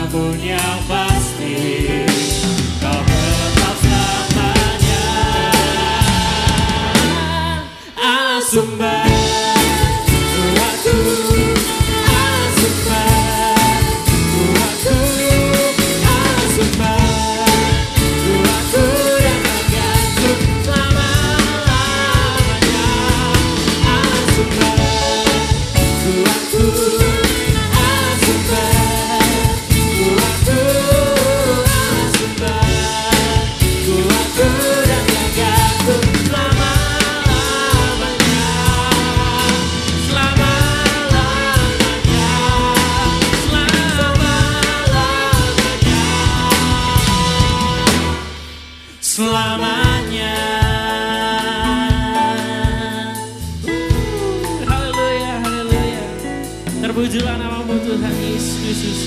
namun yang pasti Kau tetap selamanya Allah sumber selamanya. Haleluya, haleluya. Terpujilah nama-Mu Tuhan Yesus Kristus.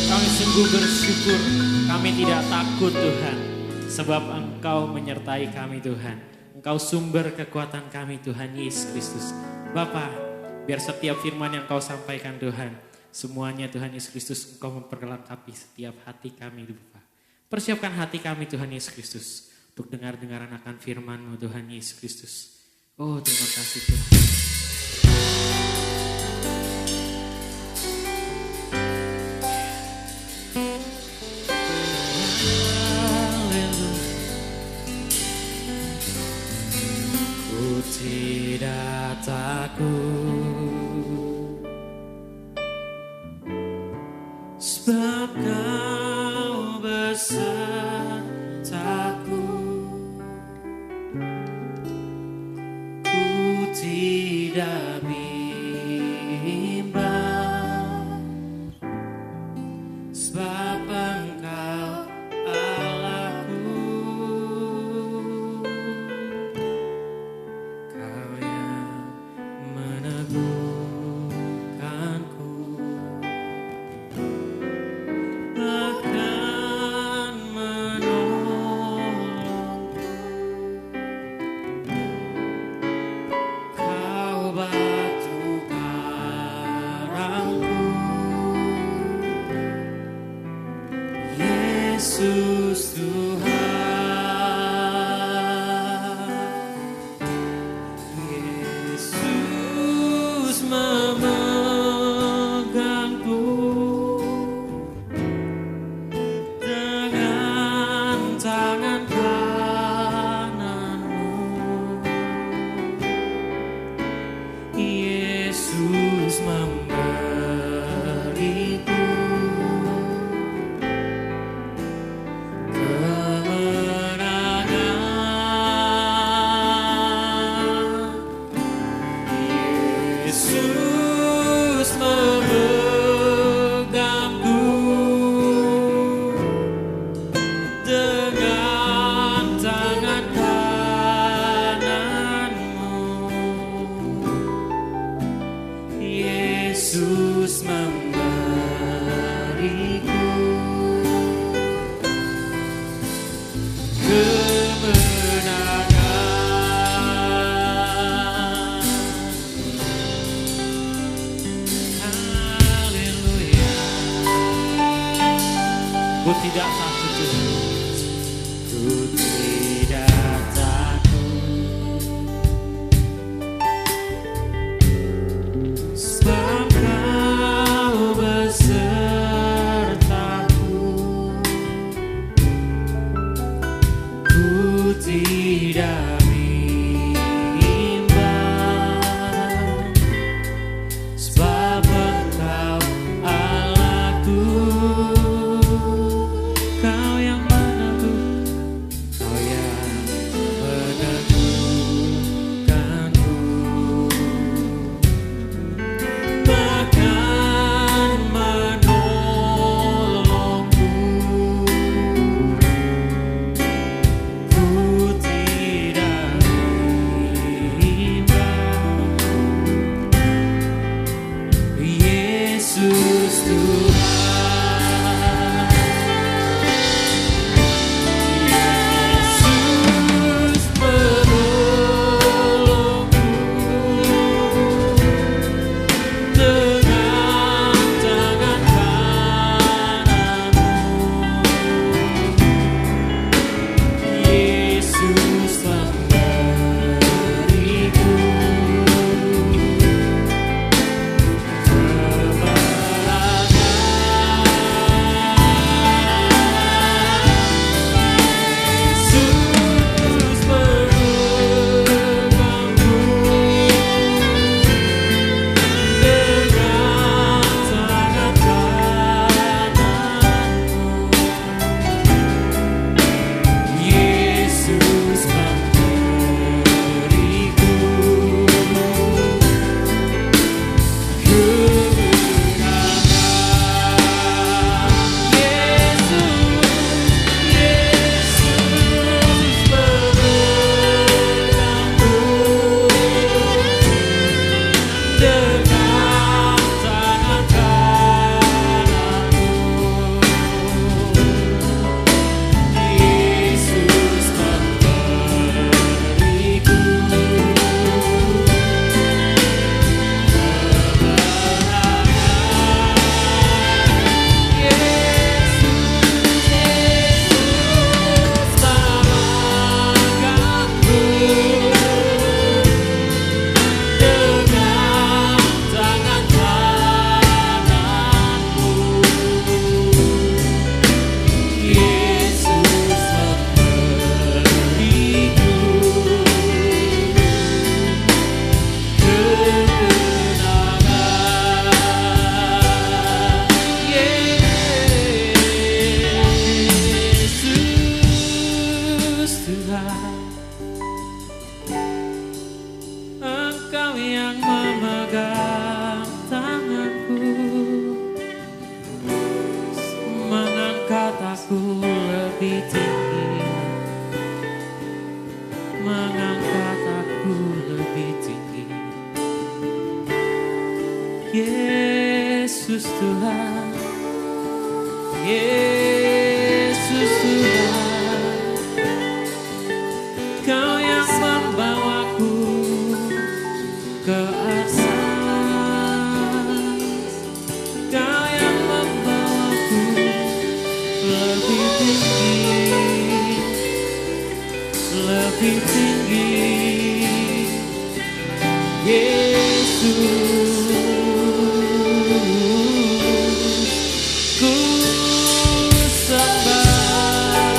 Kami sungguh bersyukur, kami tidak takut Tuhan, sebab Engkau menyertai kami Tuhan. Engkau sumber kekuatan kami Tuhan Yesus Kristus. Bapa, biar setiap firman yang Kau sampaikan Tuhan, semuanya Tuhan Yesus Kristus Engkau memperlengkapi setiap hati kami Bapa. Persiapkan hati kami Tuhan Yesus Kristus untuk dengar-dengaran akan firman-Mu Tuhan Yesus Kristus. Oh, terima kasih Tuhan. Ku tidak takut, sebab Kau besertaku. Tidak bimbang, sebab Engkau Allahku. Kau yang meneguhkanku, akan menolongku. Kau batu karangku, Yesus Tuhan. Yesus memegangku dengan tangan kananmu. Yesus memberiku kemenangan. Yesus memegangku dengan tangan kananmu. Yesus memberiku kemenangan. Haleluya. Ku tidak takut Tuhan. Ku tidak takut, sebab Kau besertaku. Ku tidak bimbang, sebab Engkau Allahku. Kau yang meneguhkanku, Kau yang aku lebih tinggi, mengangkat aku lebih tinggi. Yesus Tuhan, Yesus Tuhan, Kau yang membawaku ke atas, Kau yang membawaku lebih tinggi, lebih tinggi. Yesus, ku sembah,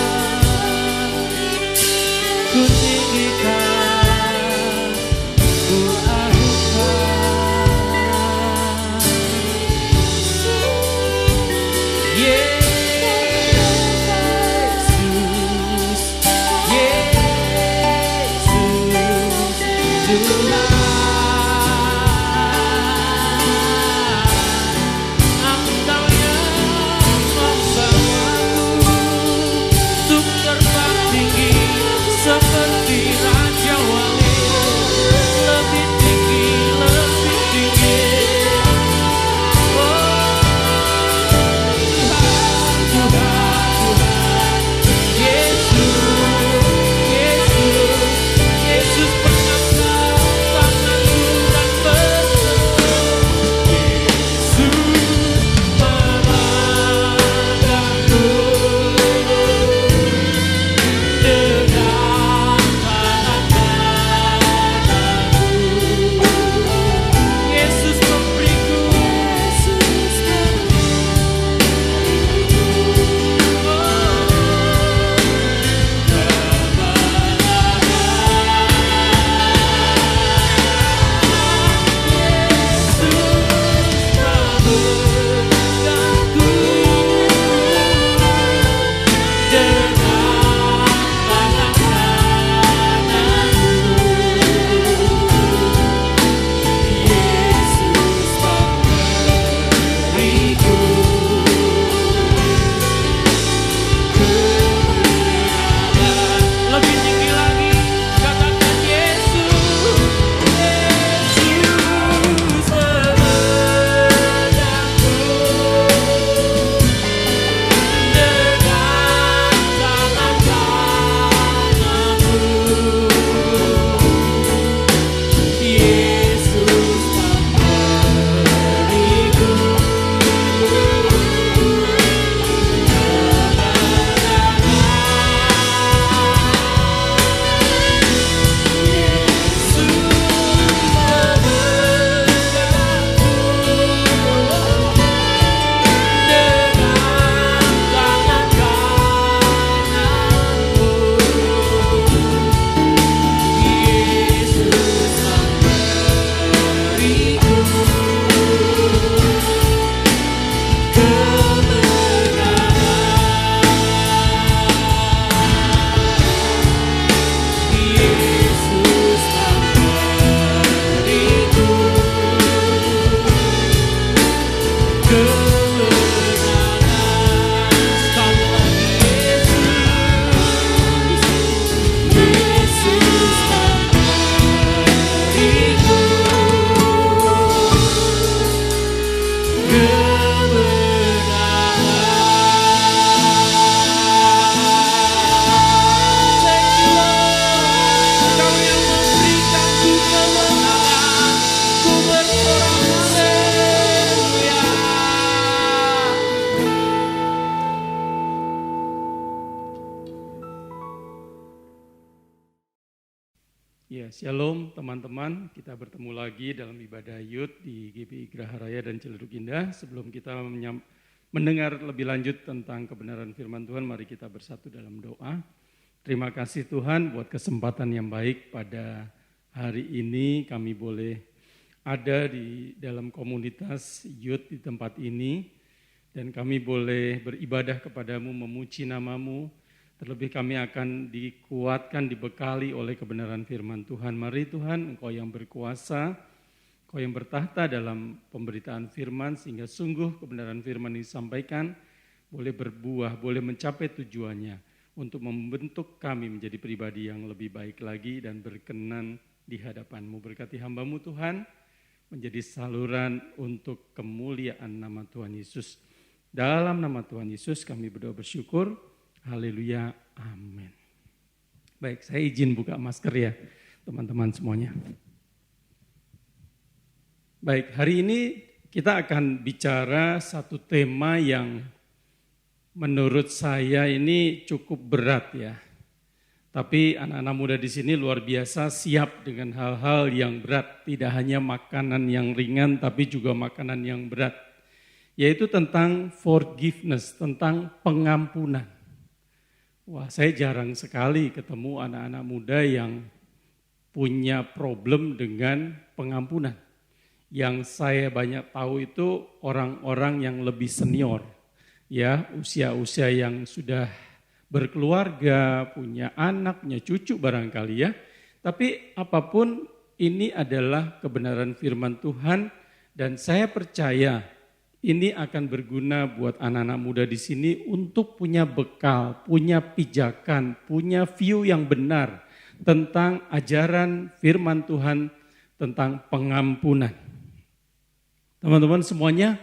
ku tinggikan, ku agungkan. Yesus, Yesus Tuhan. Ya, shalom teman-teman, kita bertemu lagi dalam ibadah Youth di GBI Geraha Raya dan Ciledug Indah. Sebelum kita mendengar lebih lanjut tentang kebenaran firman Tuhan, mari kita bersatu dalam doa. Terima kasih Tuhan buat kesempatan yang baik pada hari ini kami boleh ada di dalam komunitas Youth di tempat ini. Dan kami boleh beribadah kepadamu, memuji namamu. Terlebih kami akan dikuatkan, dibekali oleh kebenaran firman Tuhan. Mari Tuhan, Engkau yang berkuasa, Engkau yang bertahta dalam pemberitaan firman, sehingga sungguh kebenaran firman disampaikan boleh berbuah, boleh mencapai tujuannya untuk membentuk kami menjadi pribadi yang lebih baik lagi dan berkenan di hadapan-Mu. Berkati hamba-Mu Tuhan, menjadi saluran untuk kemuliaan nama Tuhan Yesus. Dalam nama Tuhan Yesus kami berdoa bersyukur. Haleluya, amin. Baik, saya izin buka masker ya teman-teman semuanya. Baik, hari ini kita akan bicara satu tema yang menurut saya ini cukup berat ya. Tapi anak-anak muda di sini luar biasa siap dengan hal-hal yang berat. Tidak hanya makanan yang ringan tapi juga makanan yang berat. Yaitu tentang forgiveness, tentang pengampunan. Wah, saya jarang sekali ketemu anak-anak muda yang punya problem dengan pengampunan. Yang saya banyak tahu itu orang-orang yang lebih senior. Ya, usia-usia yang sudah berkeluarga, punya anak, punya cucu barangkali ya. Tapi apapun ini adalah kebenaran firman Tuhan dan saya percaya ini akan berguna buat anak-anak muda di sini untuk punya bekal, punya pijakan, punya view yang benar tentang ajaran firman Tuhan tentang pengampunan. Teman-teman semuanya,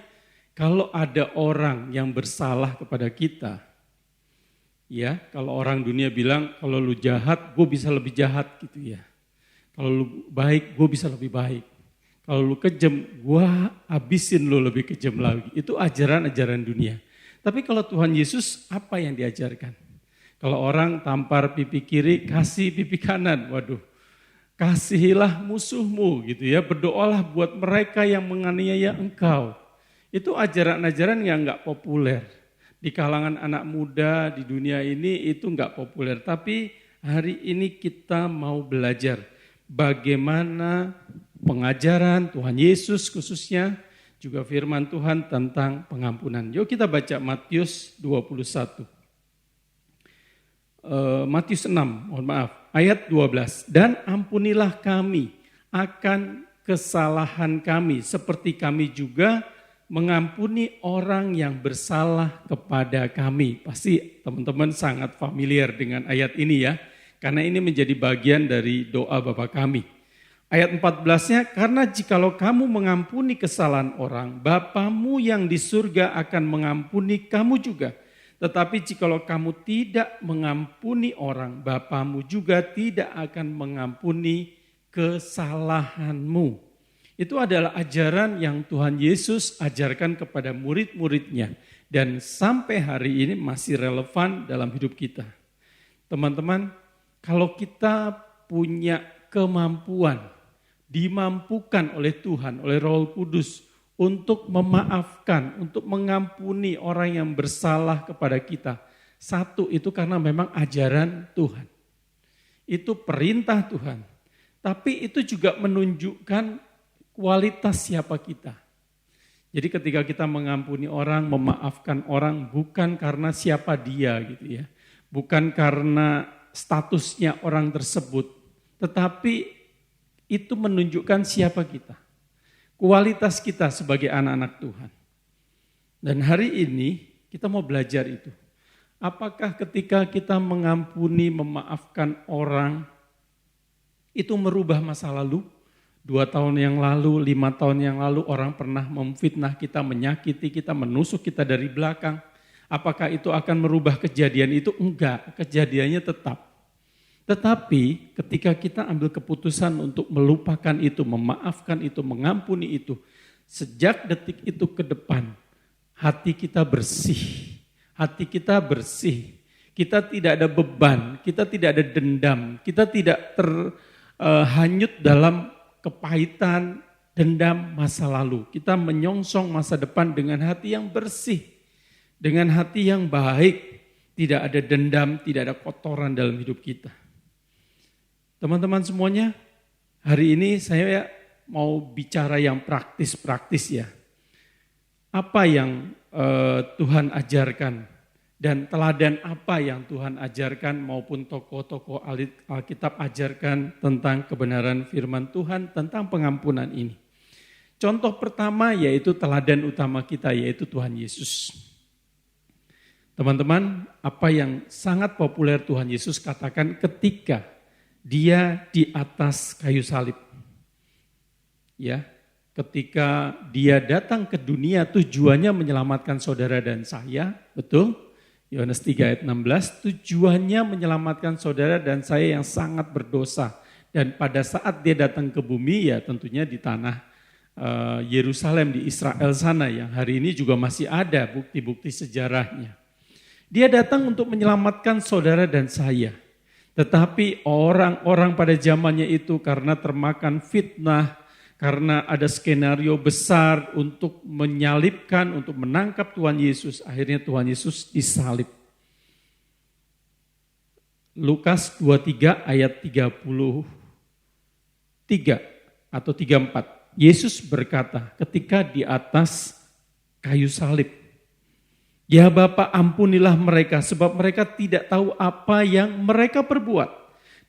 kalau ada orang yang bersalah kepada kita, ya, kalau orang dunia bilang kalau lu jahat, gue bisa lebih jahat gitu ya. Kalau lu baik, gue bisa lebih baik. Kalau lu kejam, gue habisin lu lebih kejam lagi. Itu ajaran-ajaran dunia. Tapi kalau Tuhan Yesus, apa yang diajarkan? Kalau orang tampar pipi kiri, kasih pipi kanan. Waduh, kasihilah musuhmu gitu ya. Berdoalah buat mereka yang menganiaya engkau. Itu ajaran-ajaran yang enggak populer. Di kalangan anak muda di dunia ini itu enggak populer. Tapi hari ini kita mau belajar bagaimana pengajaran Tuhan Yesus khususnya juga firman Tuhan tentang pengampunan. Yuk kita baca Matius 21. Matius 6, mohon maaf, ayat 12. Dan ampunilah kami akan kesalahan kami seperti kami juga mengampuni orang yang bersalah kepada kami. Pasti teman-teman sangat familiar dengan ayat ini ya, karena ini menjadi bagian dari doa Bapa kami. Ayat 14-nya, karena jikalau kamu mengampuni kesalahan orang, Bapamu yang di surga akan mengampuni kamu juga. Tetapi jikalau kamu tidak mengampuni orang, Bapamu juga tidak akan mengampuni kesalahanmu. Itu adalah ajaran yang Tuhan Yesus ajarkan kepada murid-muridnya. Dan sampai hari ini masih relevan dalam hidup kita. Teman-teman, kalau kita punya kemampuan, dimampukan oleh Tuhan, oleh Roh Kudus, untuk memaafkan, untuk mengampuni orang yang bersalah kepada kita. Satu, itu karena memang ajaran Tuhan. Itu perintah Tuhan. Tapi itu juga menunjukkan kualitas siapa kita. Jadi ketika kita mengampuni orang, memaafkan orang, bukan karena siapa dia gitu ya. Bukan karena statusnya orang tersebut. Tetapi itu menunjukkan siapa kita. Kualitas kita sebagai anak-anak Tuhan. Dan hari ini kita mau belajar itu. Apakah ketika kita mengampuni, memaafkan orang, itu merubah masa lalu? 2 tahun yang lalu, 5 tahun yang lalu orang pernah memfitnah kita, menyakiti kita, menusuk kita dari belakang. Apakah itu akan merubah kejadian itu? Enggak, kejadiannya tetap. Tetapi ketika kita ambil keputusan untuk melupakan itu, memaafkan itu, mengampuni itu, sejak detik itu ke depan, hati kita bersih. Hati kita bersih. Kita tidak ada beban, kita tidak ada dendam, kita tidak terhanyut dalam kepahitan, dendam masa lalu. Kita menyongsong masa depan dengan hati yang bersih, dengan hati yang baik. Tidak ada dendam, tidak ada kotoran dalam hidup kita. Teman-teman semuanya, hari ini saya mau bicara yang praktis-praktis ya. Apa yang Tuhan ajarkan dan teladan apa yang Tuhan ajarkan maupun tokoh-tokoh Alkitab ajarkan tentang kebenaran firman Tuhan tentang pengampunan ini. Contoh pertama yaitu teladan utama kita yaitu Tuhan Yesus. Teman-teman, apa yang sangat populer Tuhan Yesus katakan ketika dia di atas kayu salib. Ya, ketika dia datang ke dunia tujuannya menyelamatkan saudara dan saya, betul? Yohanes 3 ayat 16, tujuannya menyelamatkan saudara dan saya yang sangat berdosa. Dan pada saat dia datang ke bumi, ya tentunya di tanah Yerusalem, di Israel sana, yang hari ini juga masih ada bukti-bukti sejarahnya. Dia datang untuk menyelamatkan saudara dan saya. Tetapi orang-orang pada zamannya itu karena termakan fitnah, karena ada skenario besar untuk menyalibkan, untuk menangkap Tuhan Yesus, akhirnya Tuhan Yesus disalib. Lukas 23 ayat 33 atau 34. Yesus berkata ketika di atas kayu salib, "Ya Bapa, ampunilah mereka sebab mereka tidak tahu apa yang mereka perbuat."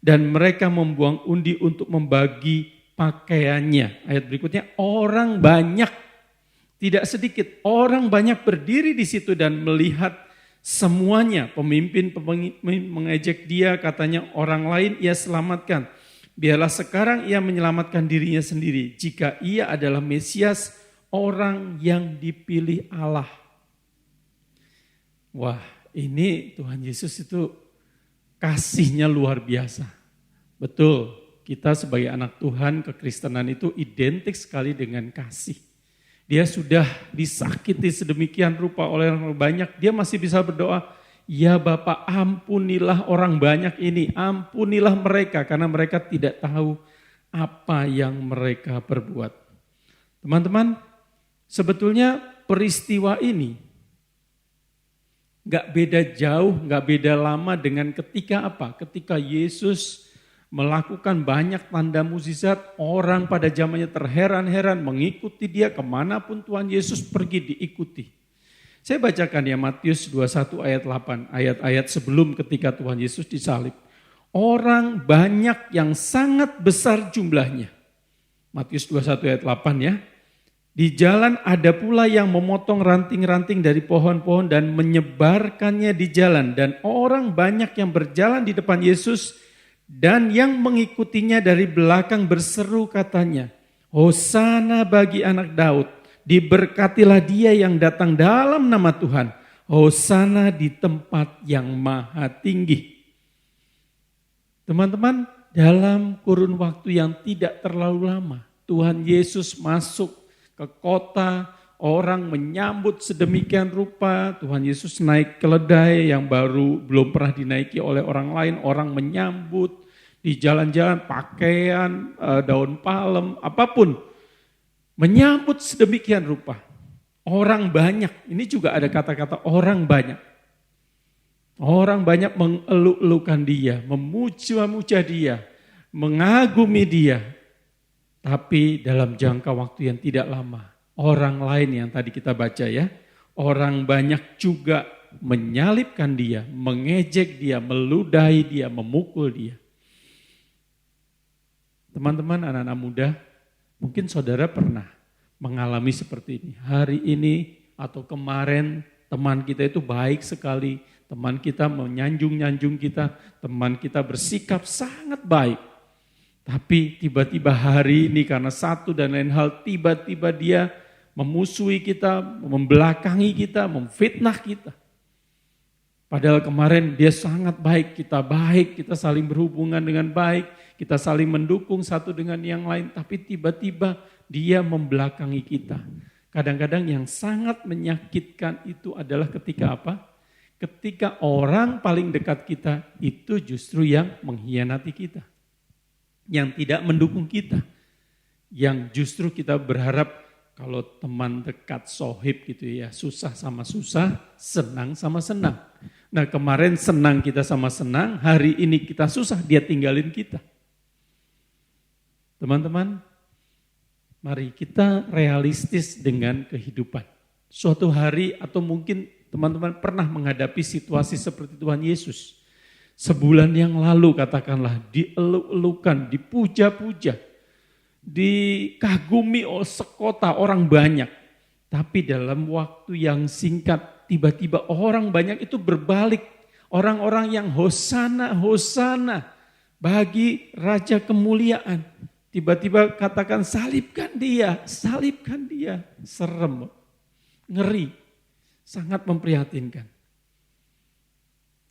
Dan mereka membuang undi untuk membagi pakaiannya. Ayat berikutnya, orang banyak, tidak sedikit, orang banyak berdiri di situ dan melihat semuanya. Pemimpin mengejek dia, katanya orang lain ia selamatkan. Biarlah sekarang ia menyelamatkan dirinya sendiri jika ia adalah Mesias, orang yang dipilih Allah. Wah, ini Tuhan Yesus itu kasihnya luar biasa. Betul, kita sebagai anak Tuhan, kekristenan itu identik sekali dengan kasih. Dia sudah disakiti sedemikian rupa oleh orang banyak, dia masih bisa berdoa, "Ya Bapa, ampunilah orang banyak ini, ampunilah mereka karena mereka tidak tahu apa yang mereka perbuat." Teman-teman, sebetulnya peristiwa ini gak beda jauh, gak beda lama dengan ketika apa? Ketika Yesus melakukan banyak tanda mukjizat, orang pada zamannya terheran-heran mengikuti dia kemanapun Tuhan Yesus pergi diikuti. Saya bacakan ya Matius 21 ayat 8, ayat-ayat sebelum ketika Tuhan Yesus disalib. Orang banyak yang sangat besar jumlahnya. Matius 21 ayat 8 ya. Di jalan ada pula yang memotong ranting-ranting dari pohon-pohon dan menyebarkannya di jalan. Dan orang banyak yang berjalan di depan Yesus dan yang mengikutinya dari belakang berseru katanya, "Hosana bagi anak Daud, diberkatilah dia yang datang dalam nama Tuhan. Hosana di tempat yang maha tinggi." Teman-teman, dalam kurun waktu yang tidak terlalu lama, Tuhan Yesus masuk ke kota, orang menyambut sedemikian rupa. Tuhan Yesus naik keledai yang belum pernah dinaiki oleh orang lain. Orang menyambut di jalan-jalan, pakaian, daun palem, apapun. Menyambut sedemikian rupa. Orang banyak, ini juga ada kata-kata orang banyak. Orang banyak mengeluk-elukan dia, memuja-muja dia, mengagumi dia. Tapi dalam jangka waktu yang tidak lama, orang lain yang tadi kita baca ya, orang banyak juga menyalibkan dia, mengejek dia, meludahi dia, memukul dia. Teman-teman, anak-anak muda, mungkin saudara pernah mengalami seperti ini. Hari ini atau kemarin teman kita itu baik sekali, teman kita menyanjung-nyanjung kita, teman kita bersikap sangat baik. Tapi tiba-tiba hari ini karena satu dan lain hal, tiba-tiba dia memusuhi kita, membelakangi kita, memfitnah kita. Padahal kemarin dia sangat baik, kita saling berhubungan dengan baik, kita saling mendukung satu dengan yang lain, tapi tiba-tiba dia membelakangi kita. Kadang-kadang yang sangat menyakitkan itu adalah ketika apa? Ketika orang paling dekat kita itu justru yang mengkhianati kita. Yang tidak mendukung kita, yang justru kita berharap kalau teman dekat sohib gitu ya, susah sama susah, senang sama senang. Nah kemarin senang kita sama senang, hari ini kita susah, dia tinggalin kita. Teman-teman, mari kita realistis dengan kehidupan. Suatu hari atau mungkin teman-teman pernah menghadapi situasi seperti Tuhan Yesus. Sebulan yang lalu katakanlah dieluk-elukan, dipuja-puja, dikagumi sekota orang banyak. Tapi dalam waktu yang singkat tiba-tiba orang banyak itu berbalik. Orang-orang yang hosana, hosana bagi Raja kemuliaan. Tiba-tiba katakan salibkan dia, salibkan dia. Serem, ngeri, sangat memprihatinkan.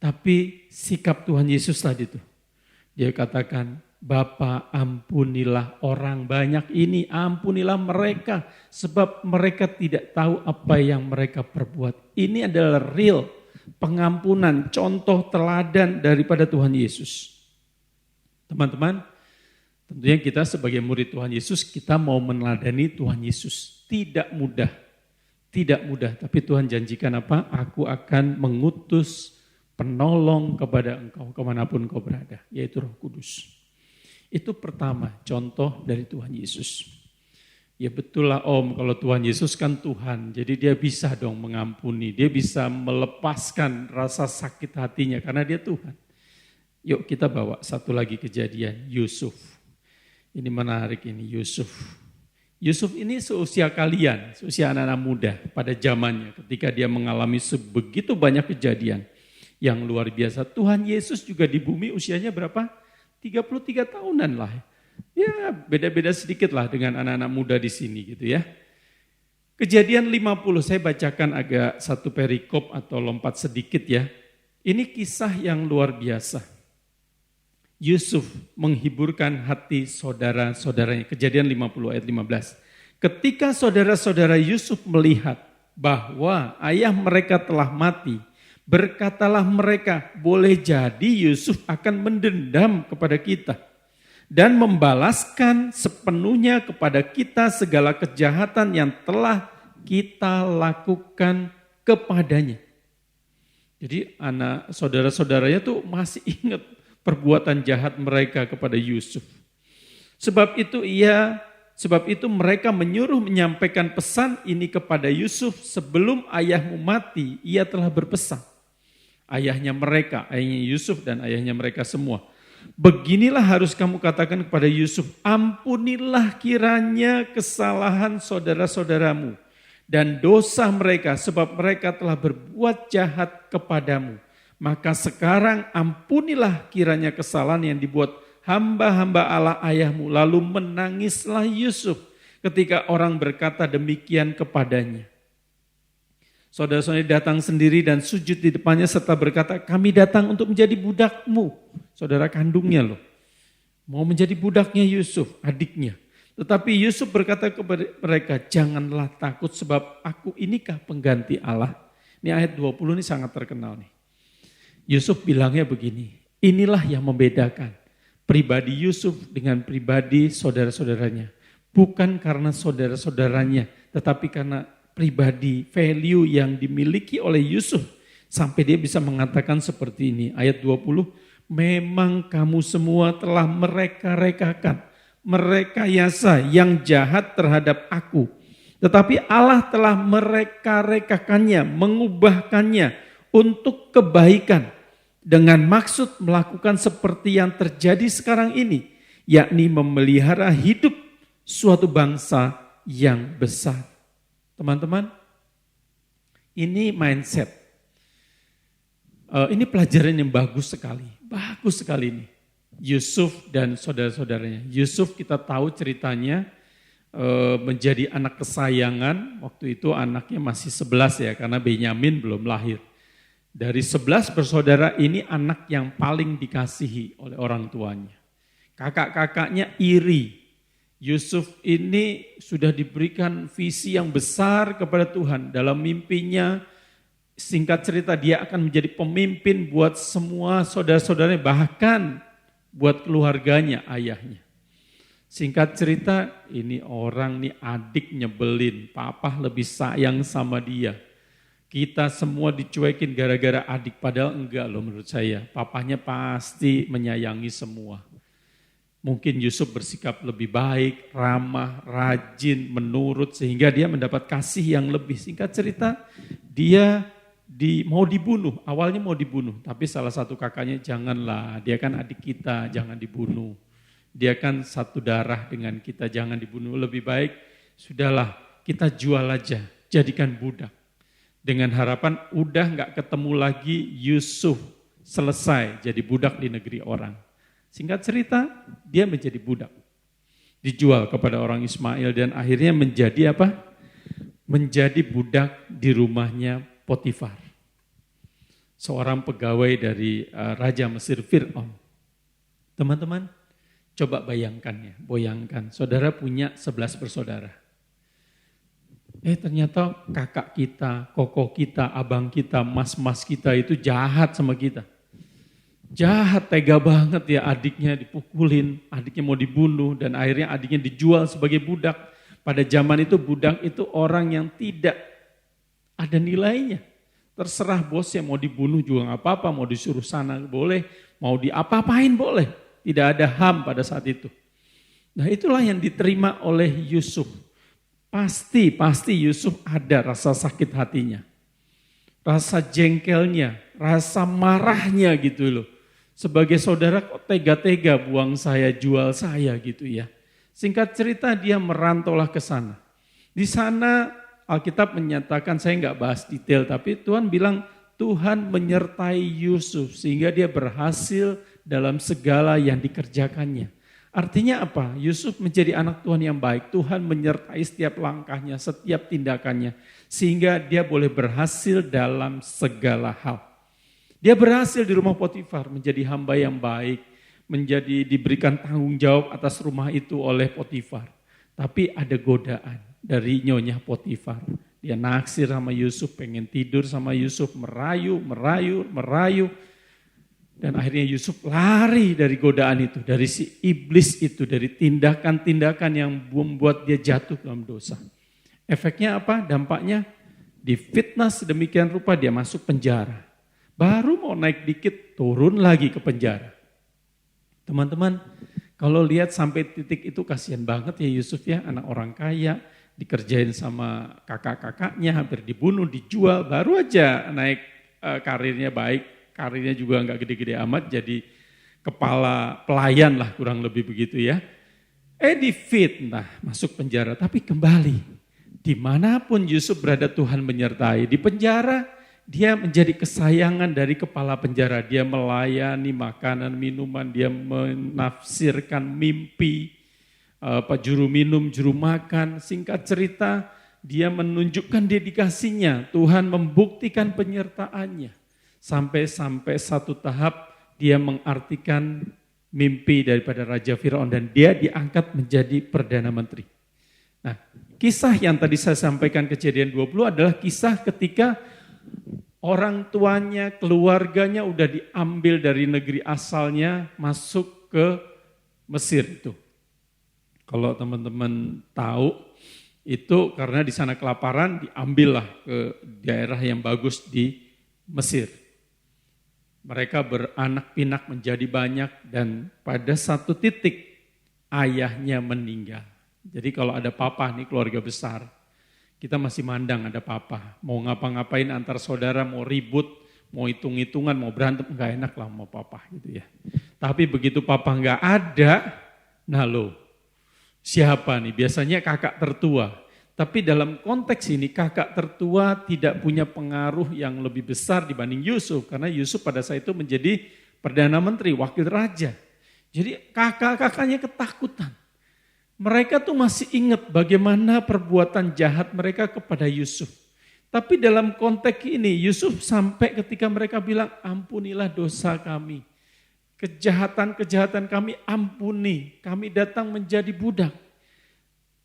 Tapi sikap Tuhan Yesus tadi itu, dia katakan, Bapa ampunilah orang banyak ini, ampunilah mereka, sebab mereka tidak tahu apa yang mereka perbuat. Ini adalah real pengampunan, contoh teladan daripada Tuhan Yesus. Teman-teman, tentunya kita sebagai murid Tuhan Yesus, kita mau meneladani Tuhan Yesus. Tidak mudah, tapi Tuhan janjikan apa? Aku akan mengutus penolong kepada engkau kemanapun kau berada, yaitu Roh Kudus. Itu pertama, contoh dari Tuhan Yesus. Ya betul lah Om, kalau Tuhan Yesus kan Tuhan, jadi dia bisa dong mengampuni, dia bisa melepaskan rasa sakit hatinya karena dia Tuhan. Yuk kita bawa satu lagi kejadian, Yusuf. Ini menarik ini, Yusuf. Yusuf ini seusia kalian, seusia anak-anak muda pada zamannya ketika dia mengalami sebegitu banyak kejadian yang luar biasa. Tuhan Yesus juga di bumi usianya berapa? 33 tahunan lah. Ya beda-beda sedikit lah dengan anak-anak muda di sini gitu ya. Kejadian 50, saya bacakan agak satu perikop atau lompat sedikit ya. Ini kisah yang luar biasa. Yusuf menghiburkan hati saudara-saudaranya. Kejadian 50 ayat 15. Ketika saudara-saudara Yusuf melihat bahwa ayah mereka telah mati, berkatalah mereka, boleh jadi Yusuf akan mendendam kepada kita dan membalaskan sepenuhnya kepada kita segala kejahatan yang telah kita lakukan kepadanya. Jadi anak saudara-saudaranya tuh masih ingat perbuatan jahat mereka kepada Yusuf. Sebab itu mereka menyuruh menyampaikan pesan ini kepada Yusuf sebelum ayahmu mati, ia telah berpesan. Ayahnya Yusuf dan ayahnya mereka semua. Beginilah harus kamu katakan kepada Yusuf, ampunilah kiranya kesalahan saudara-saudaramu dan dosa mereka sebab mereka telah berbuat jahat kepadamu. Maka sekarang ampunilah kiranya kesalahan yang dibuat hamba-hamba Allah ayahmu. Lalu menangislah Yusuf ketika orang berkata demikian kepadanya. Saudara-saudari datang sendiri dan sujud di depannya serta berkata, kami datang untuk menjadi budakmu. Saudara kandungnya loh. Mau menjadi budaknya Yusuf, adiknya. Tetapi Yusuf berkata kepada mereka, janganlah takut sebab aku inikah pengganti Allah. Ini ayat 20 ini sangat terkenal nih. Yusuf bilangnya begini, inilah yang membedakan pribadi Yusuf dengan pribadi saudara-saudaranya. Bukan karena saudara-saudaranya, tetapi karena pribadi, value yang dimiliki oleh Yusuf. Sampai dia bisa mengatakan seperti ini, ayat 20, memang kamu semua telah mereka-rekakan, merekayasa yang jahat terhadap aku. Tetapi Allah telah mereka-rekakannya, mengubahkannya untuk kebaikan. Dengan maksud melakukan seperti yang terjadi sekarang ini, yakni memelihara hidup suatu bangsa yang besar. Teman-teman, ini mindset. Ini pelajaran yang bagus sekali ini. Yusuf dan saudara-saudaranya. Yusuf kita tahu ceritanya menjadi anak kesayangan, waktu itu anaknya masih 11 ya, karena Benyamin belum lahir. Dari 11 bersaudara ini anak yang paling dikasihi oleh orang tuanya. Kakak-kakaknya iri. Yusuf ini sudah diberikan visi yang besar kepada Tuhan. Dalam mimpinya, singkat cerita dia akan menjadi pemimpin buat semua saudara-saudaranya, bahkan buat keluarganya, ayahnya. Singkat cerita, ini orang nih adik nyebelin, papa lebih sayang sama dia. Kita semua dicuekin gara-gara adik, padahal enggak loh menurut saya. Papanya pasti menyayangi semua. Mungkin Yusuf bersikap lebih baik, ramah, rajin, menurut, sehingga dia mendapat kasih yang lebih. Singkat cerita, dia mau dibunuh, awalnya mau dibunuh. Tapi salah satu kakaknya, janganlah, dia kan adik kita, jangan dibunuh. Dia kan satu darah dengan kita, jangan dibunuh. Lebih baik, sudahlah kita jual aja, jadikan budak. dengan harapan udah gak ketemu lagi Yusuf selesai jadi budak di negeri orang. Singkat cerita, dia menjadi budak. Dijual kepada orang Ismail dan akhirnya menjadi apa? Menjadi budak di rumahnya Potifar. Seorang pegawai dari Raja Mesir Fir'aun. Teman-teman, coba bayangkan, saudara punya 11 bersaudara. Ternyata kakak kita, koko kita, abang kita, mas-mas kita itu jahat sama kita. Jahat, tega banget ya, adiknya dipukulin, adiknya mau dibunuh, dan akhirnya adiknya dijual sebagai budak. Pada zaman itu budak itu orang yang tidak ada nilainya. Terserah bosnya mau dibunuh juga gak apa-apa, mau disuruh sana boleh, mau diapa-apain boleh. Tidak ada HAM pada saat itu. Nah itulah yang diterima oleh Yusuf. Pasti Yusuf ada rasa sakit hatinya. Rasa jengkelnya, rasa marahnya gitu loh. Sebagai saudara kok tega-tega buang saya, jual saya gitu ya. Singkat cerita dia merantaulah ke sana. Di sana Alkitab menyatakan, saya nggak bahas detail, tapi Tuhan bilang Tuhan menyertai Yusuf sehingga dia berhasil dalam segala yang dikerjakannya. Artinya apa? Yusuf menjadi anak Tuhan yang baik. Tuhan menyertai setiap langkahnya, setiap tindakannya. Sehingga dia boleh berhasil dalam segala hal. Dia berhasil di rumah Potifar menjadi hamba yang baik. Diberikan tanggung jawab atas rumah itu oleh Potifar. Tapi ada godaan dari nyonya Potifar. Dia naksir sama Yusuf, pengen tidur sama Yusuf, merayu. Dan akhirnya Yusuf lari dari godaan itu, dari si iblis itu, dari tindakan-tindakan yang membuat dia jatuh dalam dosa. Efeknya apa? Dampaknya difitnah sedemikian rupa dia masuk penjara. Baru mau naik dikit, turun lagi ke penjara. Teman-teman, kalau lihat sampai titik itu kasihan banget ya Yusuf ya, anak orang kaya, dikerjain sama kakak-kakaknya, hampir dibunuh, dijual, baru aja naik karirnya baik. Karirnya juga nggak gede-gede amat, jadi kepala pelayan lah kurang lebih begitu ya. Difitnah, masuk penjara, tapi kembali. Dimanapun Yusuf berada Tuhan menyertai. Di penjara dia menjadi kesayangan dari kepala penjara. Dia melayani makanan, minuman, dia menafsirkan mimpi, juru minum, juru makan. Singkat cerita dia menunjukkan dedikasinya, Tuhan membuktikan penyertaannya. Sampai satu tahap dia mengartikan mimpi daripada Raja Firaun dan dia diangkat menjadi Perdana Menteri. Nah, kisah yang tadi saya sampaikan Kejadian 20 adalah kisah ketika orang tuanya, keluarganya udah diambil dari negeri asalnya masuk ke Mesir itu. Kalau teman-teman tahu itu karena di sana kelaparan diambillah ke daerah yang bagus di Mesir. Mereka beranak pinak menjadi banyak dan pada satu titik ayahnya meninggal. Jadi kalau ada papa nih keluarga besar, kita masih mandang ada papa. Mau ngapa-ngapain antar saudara, mau ribut, mau hitung-hitungan, mau berantem, enggak enak lah mau papa gitu ya. Tapi begitu papa enggak ada, nah lo siapa nih? Biasanya kakak tertua. Tapi dalam konteks ini kakak tertua tidak punya pengaruh yang lebih besar dibanding Yusuf. Karena Yusuf pada saat itu menjadi Perdana Menteri, wakil raja. Jadi kakak-kakaknya ketakutan. Mereka tuh masih ingat bagaimana perbuatan jahat mereka kepada Yusuf. Tapi dalam konteks ini Yusuf sampai ketika mereka bilang ampunilah dosa kami. Kejahatan-kejahatan kami ampuni, kami datang menjadi budak.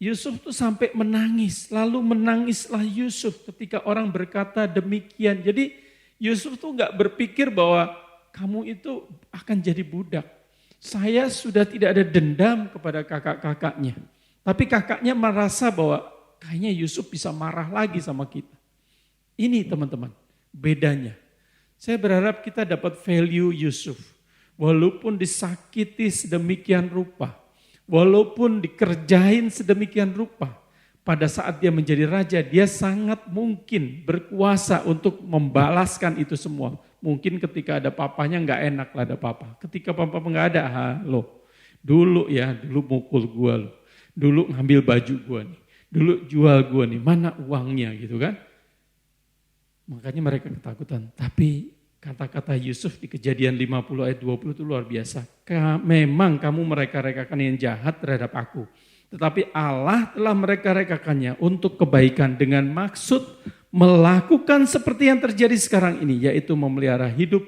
Yusuf tuh sampai menangis, lalu menangislah Yusuf ketika orang berkata demikian. Jadi Yusuf tuh gak berpikir bahwa kamu itu akan jadi budak. Saya sudah tidak ada dendam kepada kakak-kakaknya. Tapi kakaknya merasa bahwa kayaknya Yusuf bisa marah lagi sama kita. Ini teman-teman, bedanya. Saya berharap kita dapat value Yusuf. Walaupun disakiti sedemikian rupa. Walaupun dikerjain sedemikian rupa, pada saat dia menjadi raja, dia sangat mungkin berkuasa untuk membalaskan itu semua. Mungkin ketika ada papanya nggak enak lah ada papa. Ketika papa nggak ada, dulu mukul gua lo, dulu ngambil baju gua nih, dulu jual gua nih, mana uangnya gitu kan. Makanya mereka ketakutan. Tapi kata-kata Yusuf di Kejadian 50 ayat 20 itu luar biasa. Memang kamu mereka-rekakan yang jahat terhadap aku. Tetapi Allah telah mereka-rekakannya untuk kebaikan dengan maksud melakukan seperti yang terjadi sekarang ini. Yaitu memelihara hidup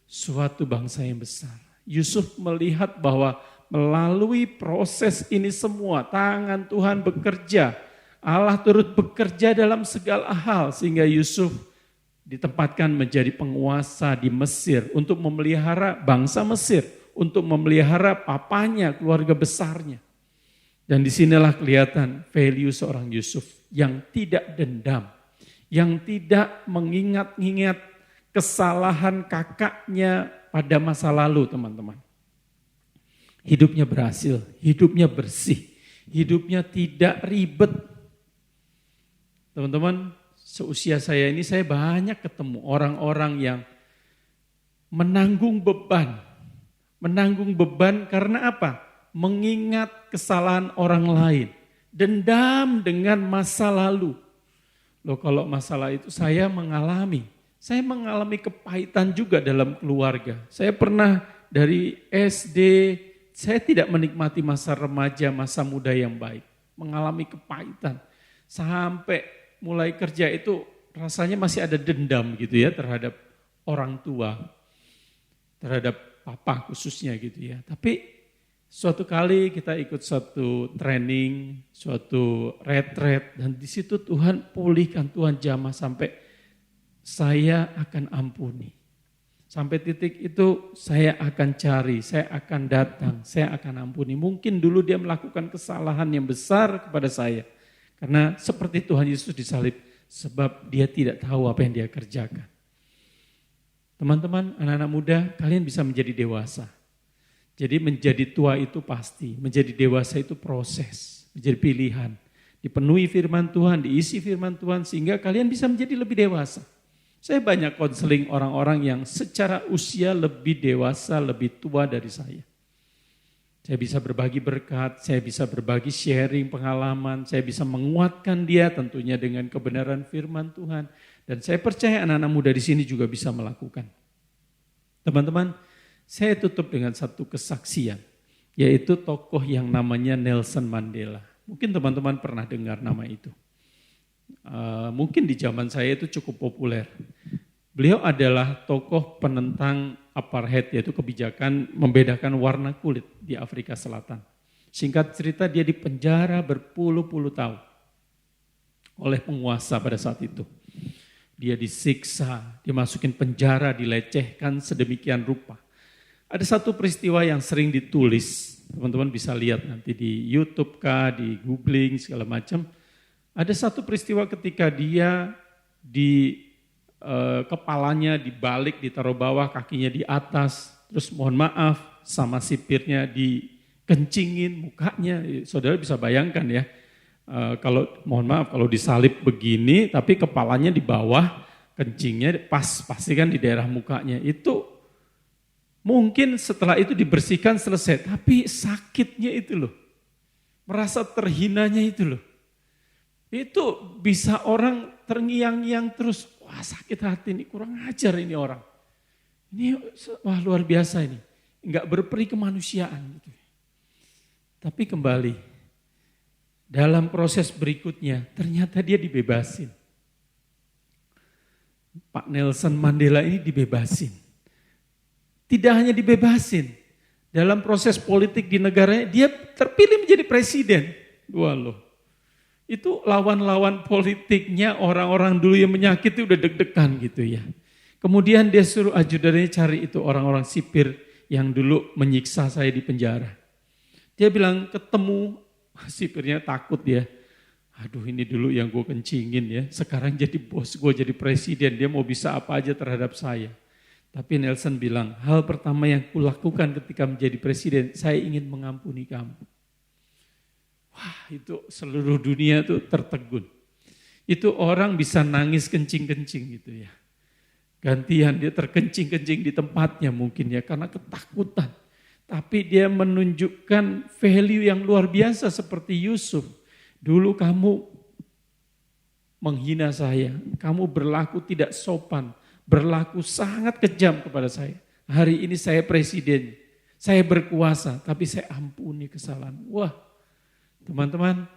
suatu bangsa yang besar. Yusuf melihat bahwa melalui proses ini semua tangan Tuhan bekerja. Allah turut bekerja dalam segala hal sehingga Yusuf ditempatkan menjadi penguasa di Mesir untuk memelihara bangsa Mesir, untuk memelihara papanya, keluarga besarnya. Dan disinilah kelihatan value seorang Yusuf yang tidak dendam, yang tidak mengingat-ingat kesalahan kakaknya pada masa lalu, teman-teman. Hidupnya berhasil, hidupnya bersih, hidupnya tidak ribet. Teman-teman, seusia saya ini saya banyak ketemu orang-orang yang menanggung beban. Menanggung beban karena apa? Mengingat kesalahan orang lain. Dendam dengan masa lalu. Loh, kalau masalah itu saya mengalami kepahitan juga dalam keluarga. Saya pernah dari SD, saya tidak menikmati masa remaja, masa muda yang baik. Mengalami kepahitan. Sampai mulai kerja itu rasanya masih ada dendam gitu ya terhadap orang tua, terhadap papa khususnya gitu ya. Tapi suatu kali kita ikut suatu training, suatu retret dan di situ Tuhan pulihkan, Tuhan jamah sampai saya akan ampuni. Sampai titik itu saya akan cari, saya akan datang, saya akan ampuni. Mungkin dulu dia melakukan kesalahan yang besar kepada saya. Karena seperti Tuhan Yesus disalib, sebab dia tidak tahu apa yang dia kerjakan. Teman-teman, anak-anak muda, kalian bisa menjadi dewasa. Jadi menjadi tua itu pasti, menjadi dewasa itu proses, menjadi pilihan. Dipenuhi firman Tuhan, diisi firman Tuhan, sehingga kalian bisa menjadi lebih dewasa. Saya banyak konseling orang-orang yang secara usia lebih dewasa, lebih tua dari saya. Saya bisa berbagi berkat, saya bisa berbagi sharing pengalaman, saya bisa menguatkan dia tentunya dengan kebenaran firman Tuhan. Dan saya percaya anak-anak muda di sini juga bisa melakukan. Teman-teman, saya tutup dengan satu kesaksian, yaitu tokoh yang namanya Nelson Mandela. Mungkin teman-teman pernah dengar nama itu. Mungkin di zaman saya itu cukup populer. Beliau adalah tokoh penentang apartheid, yaitu kebijakan membedakan warna kulit di Afrika Selatan. Singkat cerita dia dipenjara berpuluh-puluh tahun oleh penguasa pada saat itu. Dia disiksa, dimasukin penjara, dilecehkan sedemikian rupa. Ada satu peristiwa yang sering ditulis, teman-teman bisa lihat nanti di YouTube kah, di googling segala macam. Ada satu peristiwa ketika dia kepalanya dibalik, ditaruh bawah, kakinya di atas, terus mohon maaf sama sipirnya dikencingin mukanya. Saudara bisa bayangkan ya, kalau mohon maaf kalau disalib begini, tapi kepalanya di bawah, kencingnya pasti kan di daerah mukanya. Itu mungkin setelah itu dibersihkan selesai, tapi sakitnya itu loh, merasa terhinanya itu loh. Itu bisa orang terngiang-ngiang terus, wah sakit hati ini, kurang ajar ini orang. Ini wah luar biasa ini, enggak berperi kemanusiaan gitu. Tapi kembali, dalam proses berikutnya ternyata dia dibebasin. Pak Nelson Mandela ini dibebasin. Tidak hanya dibebasin, dalam proses politik di negaranya dia terpilih menjadi presiden. Wah loh. Itu lawan-lawan politiknya orang-orang dulu yang menyakiti udah deg-degan gitu ya. Kemudian dia suruh ajudannya cari itu orang-orang sipir yang dulu menyiksa saya di penjara. Dia bilang ketemu sipirnya takut dia. Aduh ini dulu yang gue kencingin ya, sekarang jadi bos gue jadi presiden, dia mau bisa apa aja terhadap saya. Tapi Nelson bilang hal pertama yang kulakukan ketika menjadi presiden, saya ingin mengampuni kamu. Wah itu seluruh dunia tuh tertegun. Itu orang bisa nangis kencing-kencing gitu ya. Gantian dia terkencing-kencing di tempatnya mungkin ya karena ketakutan. Tapi dia menunjukkan value yang luar biasa seperti Yusuf. Dulu kamu menghina saya, kamu berlaku tidak sopan, berlaku sangat kejam kepada saya. Hari ini saya presiden, saya berkuasa, tapi saya ampuni kesalahan. Wah, teman-teman,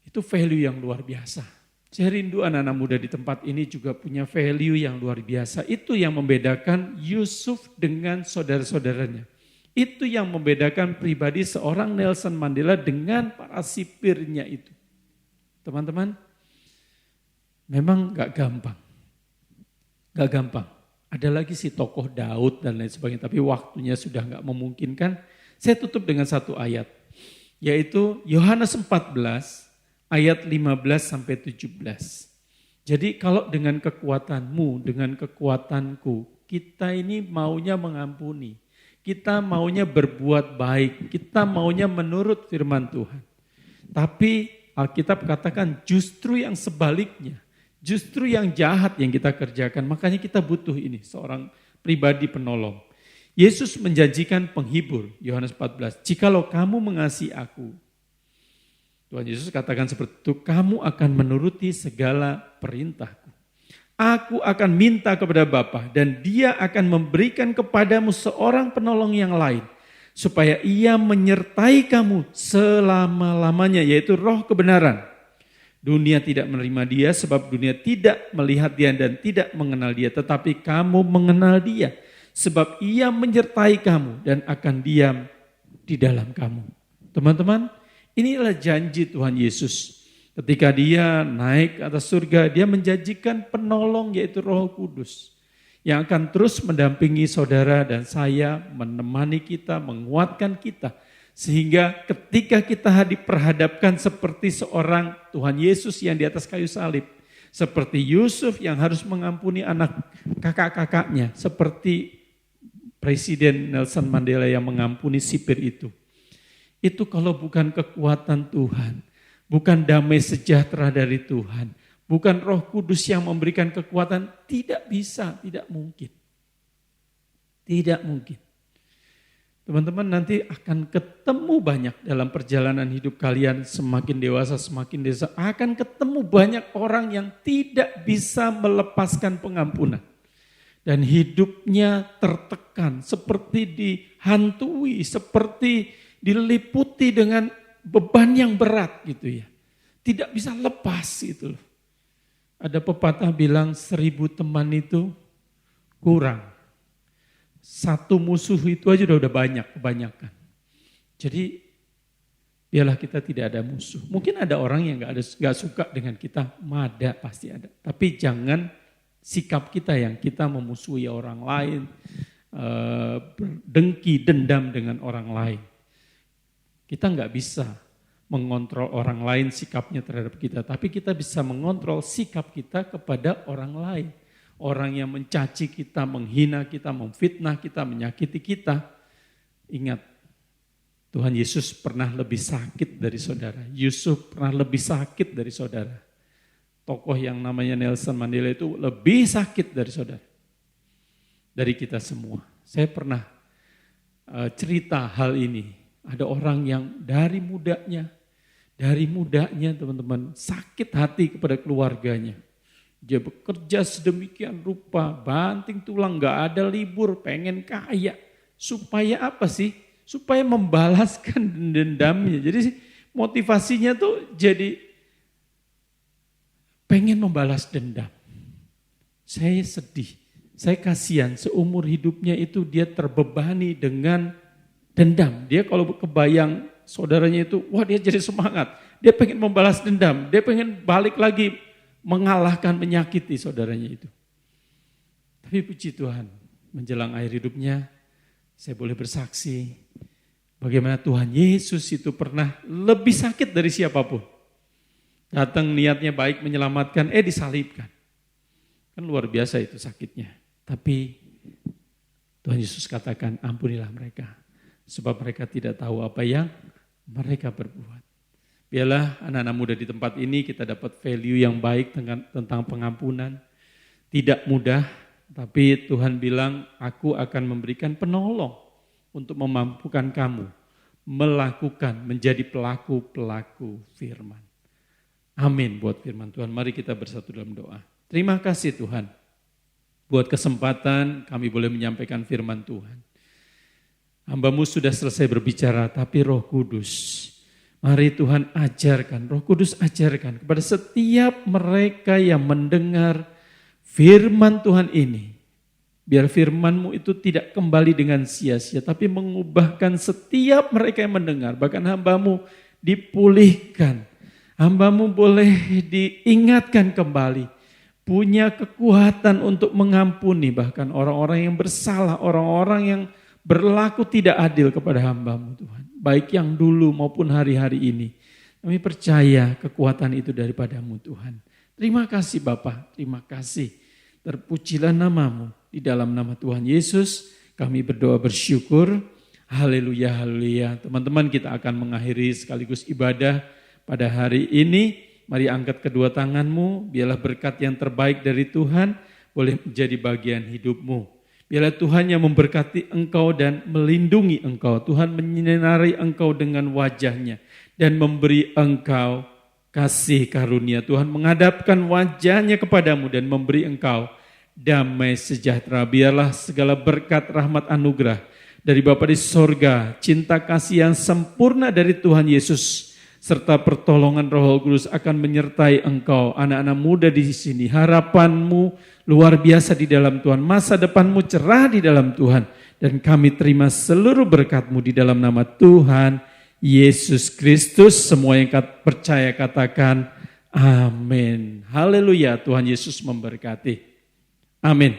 itu value yang luar biasa. Saya rindu anak-anak muda di tempat ini juga punya value yang luar biasa. Itu yang membedakan Yusuf dengan saudara-saudaranya. Itu yang membedakan pribadi seorang Nelson Mandela dengan para sipirnya itu. Teman-teman, memang gak gampang. Gak gampang. Ada lagi si tokoh Daud dan lain sebagainya, tapi waktunya sudah gak memungkinkan. Saya tutup dengan satu ayat, yaitu Yohanes 14 ayat 15-17. Jadi kalau dengan kekuatanmu, dengan kekuatanku, kita ini maunya mengampuni. Kita maunya berbuat baik, kita maunya menurut firman Tuhan. Tapi Alkitab katakan justru yang sebaliknya, justru yang jahat yang kita kerjakan. Makanya kita butuh ini, seorang pribadi penolong. Yesus menjanjikan penghibur, Yohanes 14, jikalau kamu mengasihi aku, Tuhan Yesus katakan seperti itu, kamu akan menuruti segala perintahku. Aku akan minta kepada Bapa dan Dia akan memberikan kepadamu seorang penolong yang lain, supaya Ia menyertai kamu selama-lamanya, yaitu Roh kebenaran. Dunia tidak menerima Dia sebab dunia tidak melihat Dia dan tidak mengenal Dia, tetapi kamu mengenal Dia sebab Ia menyertai kamu dan akan diam di dalam kamu. Teman-teman, inilah janji Tuhan Yesus. Ketika Dia naik ke atas surga, Dia menjanjikan penolong yaitu Roh Kudus yang akan terus mendampingi saudara dan saya, menemani kita, menguatkan kita. Sehingga ketika kita diperhadapkan seperti seorang Tuhan Yesus yang di atas kayu salib, seperti Yusuf yang harus mengampuni anak kakak-kakaknya, seperti Presiden Nelson Mandela yang mengampuni sipir itu. Itu kalau bukan kekuatan Tuhan, bukan damai sejahtera dari Tuhan, bukan Roh Kudus yang memberikan kekuatan, tidak bisa, tidak mungkin. Tidak mungkin. Teman-teman nanti akan ketemu banyak dalam perjalanan hidup kalian, semakin dewasa, akan ketemu banyak orang yang tidak bisa melepaskan pengampunan. Dan hidupnya tertekan, seperti dihantui, seperti diliputi dengan beban yang berat gitu ya. Tidak bisa lepas gitu loh. Ada pepatah bilang 1000 teman itu kurang. Satu musuh itu aja udah banyak, kebanyakan. Jadi biarlah kita tidak ada musuh. Mungkin ada orang yang gak suka dengan kita, ada pasti ada. Tapi jangan sikap kita yang kita memusuhi orang lain, berdengki, dendam dengan orang lain. Kita gak bisa mengontrol orang lain sikapnya terhadap kita, tapi kita bisa mengontrol sikap kita kepada orang lain. Orang yang mencaci kita, menghina kita, memfitnah kita, menyakiti kita. Ingat, Tuhan Yesus pernah lebih sakit dari saudara. Yusuf pernah lebih sakit dari saudara. Tokoh yang namanya Nelson Mandela itu lebih sakit dari saudara. Dari kita semua. Saya pernah cerita hal ini. Ada orang yang dari mudanya teman-teman sakit hati kepada keluarganya. Dia bekerja sedemikian rupa, banting tulang, gak ada libur, pengen kaya. Supaya apa sih? Supaya membalaskan dendamnya. Jadi motivasinya tuh jadi pengen membalas dendam. Saya sedih, saya kasihan, seumur hidupnya itu dia terbebani dengan dendam. Dia kalau kebayang saudaranya itu, wah dia jadi semangat. Dia pengen membalas dendam, dia pengen balik lagi mengalahkan, menyakiti saudaranya itu. Tapi puji Tuhan, menjelang akhir hidupnya, saya boleh bersaksi bagaimana Tuhan Yesus itu pernah lebih sakit dari siapapun. Datang niatnya baik menyelamatkan, disalibkan. Kan luar biasa itu sakitnya. Tapi Tuhan Yesus katakan, ampunilah mereka. Sebab mereka tidak tahu apa yang mereka berbuat. Biarlah anak-anak muda di tempat ini kita dapat value yang baik tentang pengampunan. Tidak mudah, tapi Tuhan bilang, aku akan memberikan penolong untuk memampukan kamu melakukan, menjadi pelaku-pelaku firman. Amin buat firman Tuhan. Mari kita bersatu dalam doa. Terima kasih Tuhan buat kesempatan kami boleh menyampaikan firman Tuhan. Hamba-Mu sudah selesai berbicara, tapi Roh Kudus, mari Tuhan ajarkan, Roh Kudus ajarkan kepada setiap mereka yang mendengar firman Tuhan ini. Biar firman-Mu itu tidak kembali dengan sia-sia, tapi mengubahkan setiap mereka yang mendengar. Bahkan hamba-Mu dipulihkan, hamba-Mu boleh diingatkan kembali. Punya kekuatan untuk mengampuni bahkan orang-orang yang bersalah, orang-orang yang berlaku tidak adil kepada hamba-Mu Tuhan. Baik yang dulu maupun hari-hari ini. Kami percaya kekuatan itu daripada-Mu Tuhan. Terima kasih Bapa, terima kasih. Terpujilah nama-Mu. Di dalam nama Tuhan Yesus kami berdoa bersyukur. Haleluya, haleluya. Teman-teman, kita akan mengakhiri sekaligus ibadah pada hari ini. Mari angkat kedua tanganmu, biarlah berkat yang terbaik dari Tuhan boleh menjadi bagian hidupmu. Biarlah Tuhan yang memberkati engkau dan melindungi engkau. Tuhan menyinari engkau dengan wajahnya dan memberi engkau kasih karunia. Tuhan menghadapkan wajahnya kepadamu dan memberi engkau damai sejahtera. Biarlah segala berkat rahmat anugerah dari Bapa di sorga, cinta kasih yang sempurna dari Tuhan Yesus, serta pertolongan Roh Kudus akan menyertai engkau, anak-anak muda di sini. Harapanmu luar biasa di dalam Tuhan, masa depanmu cerah di dalam Tuhan. Dan kami terima seluruh berkat-Mu di dalam nama Tuhan Yesus Kristus. Semua yang percaya katakan amin. Haleluya, Tuhan Yesus memberkati. Amin.